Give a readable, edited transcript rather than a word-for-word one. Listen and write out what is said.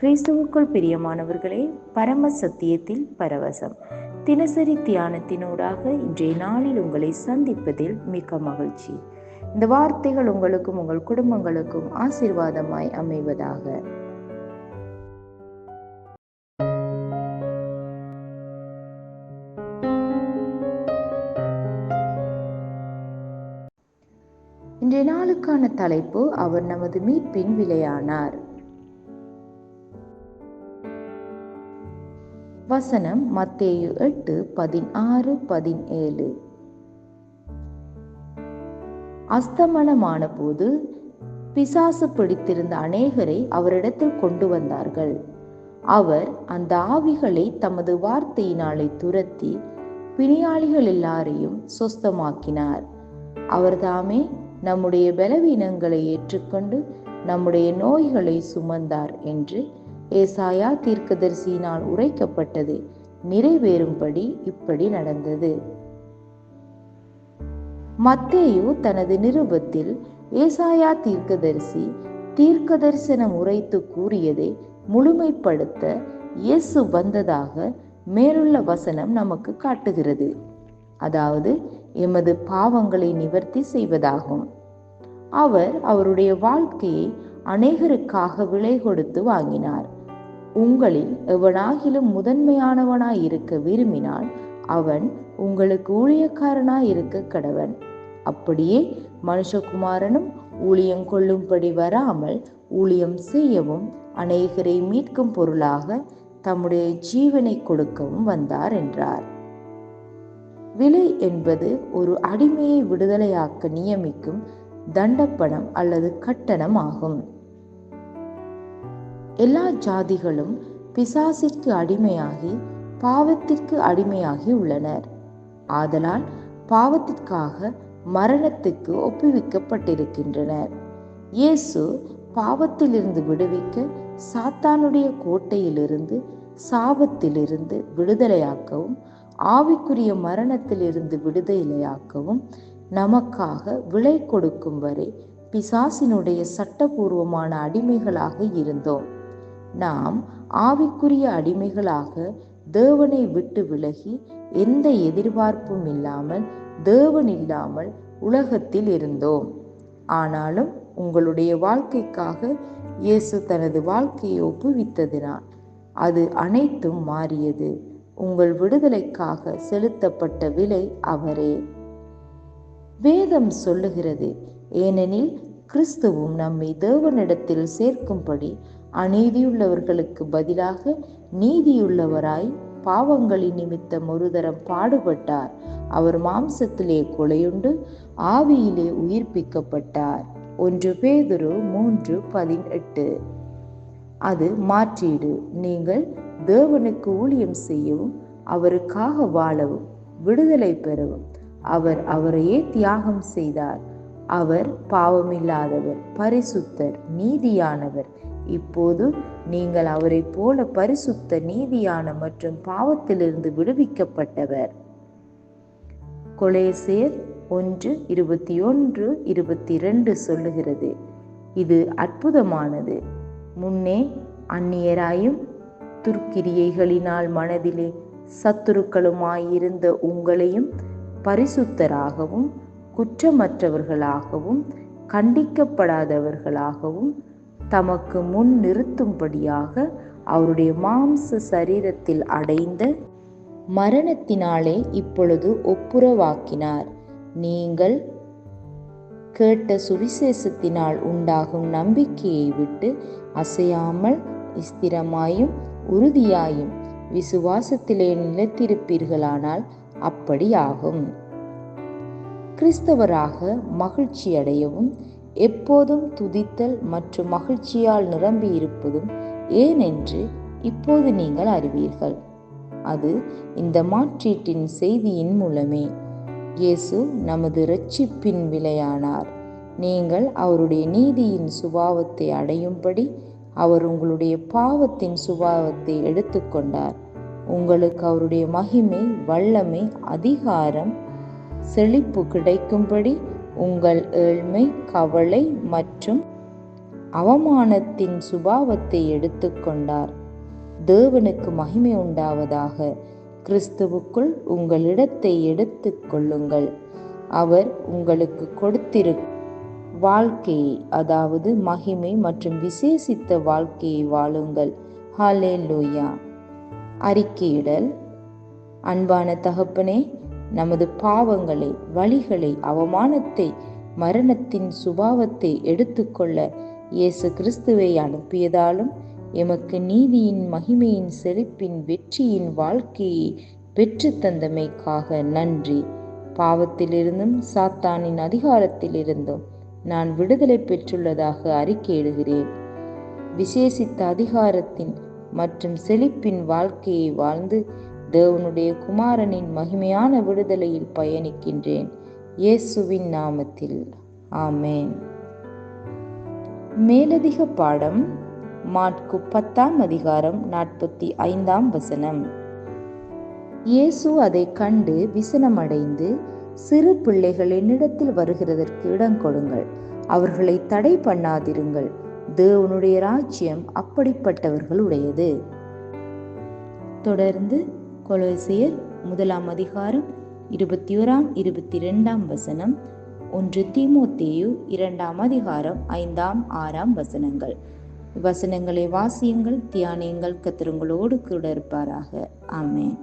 கிறிஸ்துவுக்குள் பிரியமானவர்களே, பரம சத்தியத்தில் பரவசம் தினசரி தியானத்தினூடாக இன்றைய நாளில் உங்களை சந்திப்பதில் மிக்க மகிழ்ச்சி. இந்த வார்த்தைகள் உங்களுக்கும் உங்கள் குடும்பங்களுக்கும் ஆசீர்வாதமாய் அமைவதாக. இன்றைய நாளுக்கான தலைப்பு, அவர் நமது மீட்பின் விலையானார். வசனம் மத்தேயு 8:16-17. அஸ்தமனமான போது பிசாசு பிடித்திருந்த அநேகரை அவரிடத்தில் கொண்டு வந்தார்கள். அவர் அந்த ஆவிகளை தமது வார்த்தையினாலே துரத்தி பிணியாளிகள் எல்லாரையும் சொஸ்தமாக்கினார். அவர் தாமே நம்முடைய பலவீனங்களை ஏற்றுக்கொண்டு நம்முடைய நோய்களை சுமந்தார் என்று ஏசாயா தீர்க்கதரிசியினால் உரைக்கப்பட்டது நிறைவேறும்படி இப்படி நடந்தது. மத்தேயு தனது நிருபத்தில் ஏசாயா தீர்க்கதரிசி தீர்க்க தரிசனம் உரைத்து கூறியதை முழுமைப்படுத்த இயேசு வந்ததாக மேலுள்ள வசனம் நமக்கு காட்டுகிறது. அதாவது எமது பாவங்களை நிவர்த்தி செய்வதாகும். அவர் அவருடைய வாழ்க்கையை அநேகருக்காக விலை கொடுத்து வாங்கினார். உங்களில் எவனாகிலும் முதன்மையானவனாய் இருக்க விரும்பினால் அவன் உங்களுக்கு ஊழியக்காரனாய் இருக்க கடவன். அப்படியே மனுஷகுமாரனும் ஊழியம் கொள்ளும்படி வராமல் ஊழியம் செய்யவும் அநேகரை மீட்கும் பொருளாக தம்முடைய ஜீவனை கொடுக்கவும் வந்தார் என்றார். விலை என்பது ஒரு அடிமையை விடுதலையாக்க நியமிக்கும் தண்டப்பணம் அல்லது கட்டணம் ஆகும். எல்லா ஜாதிகளும் பிசாசிற்கு அடிமையாகி பாவத்திற்கு அடிமையாகி உள்ளனர். ஆதலால் பாவத்திற்காக மரணத்துக்கு ஒப்புவிக்கப்பட்டிருக்கின்றனர். இயேசு பாவத்திலிருந்து விடுவிக்க சாத்தானுடைய கோட்டையிலிருந்து சாபத்திலிருந்து விடுதலையாக்கவும் ஆவிக்குரிய மரணத்திலிருந்து விடுதலையாக்கவும் நமக்காக விலை கொடுக்கும் வரை பிசாசினுடைய சட்டபூர்வமான அடிமைகளாக இருந்தோம். நாம் ஆவிக்குரிய அடிமைகளாக தேவனை விட்டு விலகி எந்த எதிர்பார்ப்பும் இல்லாமல் தேவன் இல்லாமல் உலகத்தில் இருந்தோம். ஆனாலும் உங்களுடைய வாழ்க்கைக்காக இயேசு தனது வாழ்க்கையை ஒப்புவித்ததினால் அது அனைத்தும் மாறியது. உங்கள் விடுதலைக்காக செலுத்தப்பட்ட விலை அவரே. வேதம் சொல்லுகிறது, ஏனெனில் கிறிஸ்துவும் நம்மை தேவனிடத்தில் சேர்க்கும்படி அநீதியுள்ளவர்களுக்கு பதிலாக நீதியுள்ளவராய் பாவங்களின் நிமித்தம் ஒரு தரம் பாடுபட்டார். அவர் மாம்சத்திலே கொலையுண்டு ஆவியிலே உயிர்ப்பிக்கப்பட்டார். 1 பேதுரு 3:18. அது மாற்றீடு. நீங்கள் தேவனுக்கு ஊழியம் செய்யவும் அவருக்காக வாழவும் விடுதலை பெறவும் அவர் அவரையே தியாகம் செய்தார். அவர் பாவமில்லாதவர், பரிசுத்தர், நீதியானவர். இப்போது நீங்கள் அவரை போல பரிசுத்த, நீதியான மற்றும் பாவத்திலிருந்து விடுவிக்கப்பட்டவர். கொலேசியர் 1:21-22 சொல்லுகிறது, இது அற்புதமானது. முன்னே அந்நியராயும் துர்க்கிரியைகளினால் மனதிலே சத்துருக்களுமாயிருந்த உங்களையும் பரிசுத்தராகவும் குற்றமற்றவர்களாகவும் கண்டிக்கப்படாதவர்களாகவும் தமக்கு முன் நிறுத்தும்படியாக அவருடைய மாம்ச சரீரத்தில் அடைந்த மரணத்தினாலே இப்பொழுது ஒப்புரவாக்கினார். நீங்கள் கேட்ட சுவிசேஷத்தினால் உண்டாகும் நம்பிக்கையை விட்டு அசையாமல் ஸ்திரமாயும் உறுதியாயும் விசுவாசத்திலே நிலைத்திருப்பீர்களானால் அப்படி ஆகும். கிறிஸ்தவராக மகிழ்ச்சி அடையவும் எப்போதும் துதித்தல் மற்றும் மகிழ்ச்சியால் நிரம்பி இருப்பதும் ஏனென்று இப்போது நீங்கள் அறிவீர்கள். அது இந்த மாற்றீட்டின் செய்தியின் மூலமே. இயேசு நமது இரட்சிப்பின் விலையானார். நீங்கள் அவருடைய நீதியின் சுபாவத்தை அடையும்படி அவர் உங்களுடைய பாவத்தின் சுபாவத்தை எடுத்துக்கொண்டார். உங்களுக்கு அவருடைய மகிமை, வல்லமை, அதிகாரம், செழிப்பு கிடைக்கும்படி உங்கள் ஏழ்மை, கவலை மற்றும் அவமானத்தின் சுபாவத்தை எடுத்துக்கொண்டார். தேவனுக்கு மகிமை உண்டாவதாக. கிறிஸ்துவுக்குள் உங்கள் இடத்தை எடுத்துக் கொள்ளுங்கள். அவர் உங்களுக்கு கொடுத்திருக்கும் வாழ்க்கையை, அதாவது மகிமை மற்றும் விசேஷித்த வாழ்க்கையை வாழுங்கள். ஹல்லேலூயா. அறிக்கையிடல். அன்பான தகப்பனே, நமது பாவங்களை, வலிகளை, அவமானத்தை, மரணத்தின் சுபாவத்தை எடுத்துக்கொள்ள இயேசு கிறிஸ்துவை அனுப்பியதாலும் எமக்கு நீதியின், மகிமையின், செழிப்பின், வெற்றியின் வாழ்க்கையை பெற்று தந்தமைக்காக நன்றி. பாவத்திலிருந்தும் சாத்தானின் அதிகாரத்திலிருந்தும் நான் விடுதலை பெற்றுள்ளதாக அறிக்கையிடுகிறேன். விசேஷித்த அதிகாரத்தின் மற்றும் செழிப்பின் வாழ்க்கையை வாழ்ந்து தேவனுடைய குமாரனின் மகிமையான விடுதலையில் பயணிக்கின்றேன். இயேசுவின் நாமத்தில் ஆமேன். மேலதிக பாடம் மாற்கு 10:45. இயேசு அதை கண்டு விசனமடைந்து, சிறு பிள்ளைகள் என்னிடத்தில் வருகிறதற்கு இடம் கொடுங்கள், அவர்களை தடை பண்ணாதிருங்கள், தேவனுடைய ராஜ்யம் அப்படிப்பட்டவர்களுடையது. தொடர்ந்து கொலோசியர் 1:21-22, 1 தீமோத்தேயு 2:5-6 வசனங்களை வாசியுங்கள், தியானியுங்கள். கர்த்தர் உங்களோடு கூட இருப்பாராக. ஆமென்.